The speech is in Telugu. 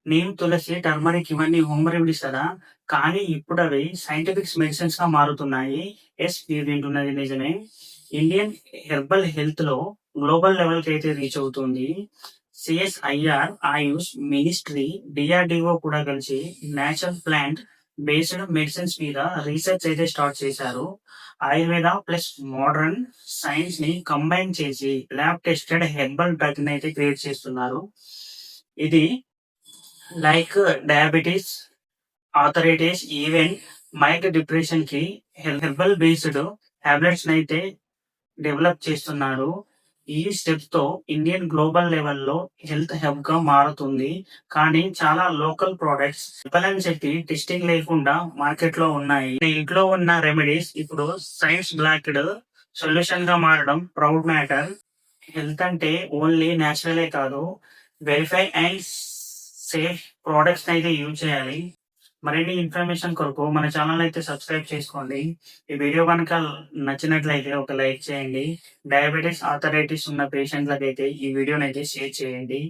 నీమ్, తులసి, టర్మరిక్ ఇవన్నీ హోమ్ రెమెడీస్ కదా! కానీ ఇప్పుడవి సైంటిఫిక్ మెడిసిన్స్‌గా మారుతున్నాయి. యెస్, మీరు వింటున్నది నిజమే. ఇండియన్ హెర్బల్ హెల్త్‌లో గ్లోబల్ లెవెల్‌కైతే రీచ్ అవుతుంది. సీఎస్ఐఆర్, ఆయుష్ మినిస్ట్రీ, డీఆర్‌డీఓ కూడా కలిసి నేచురల్ ప్లాంట్ బేస్డ్ మెడిసిన్స్ మీద రీసెర్చ్ అయితే స్టార్ట్ చేశారు. ఆయుర్వేద ప్లస్ మోడర్న్ సైన్స్‌ని కంబైన్ చేసి ల్యాబ్ టెస్టెడ్ హెర్బల్ డ్రగ్‌నైతే క్రియేట్ చేస్తున్నారు. ఇది like diabetes, arthritis, even mild డిప్రెషన్‌కి హెర్బల్ బేస్డ్ టాబ్లెట్స్‌నైతే డెవలప్ చేస్తున్నారు. ఈ స్టెప్స్‌తో ఇండియన్ గ్లోబల్ లెవెల్‌లో హెల్త్ హబ్‌గా మారుతుంది. కానీ చాలా లోకల్ ప్రొడక్ట్స్ చెప్పలని చెప్పి టెస్టింగ్ లేకుండా మార్కెట్‌లో ఉన్నాయి. ఇంట్లో ఉన్న రెమెడీస్ ఇప్పుడు సైన్స్ బ్యాక్డ్ సొల్యూషన్‌గా మారడం ప్రౌడ్ మ్యాటర్. హెల్త్ అంటే ఓన్లీ నేచురలే కాదు. వెరిఫై అండ్ సేఫ్ ప్రొడక్ట్స్‌నైతే యూజ్ చేయాలి. మరిన్ని ఇన్ఫర్మేషన్ కొరకు మన ఛానెల్ అయితే సబ్స్క్రైబ్ చేసుకోండి. ఈ వీడియో గనుక నచ్చినట్లయితే ఒక లైక్ చేయండి. డయాబెటిస్, ఆర్థరైటిస్ ఉన్న పేషెంట్‌లకైతే ఈ వీడియోనైతే షేర్ చేయండి.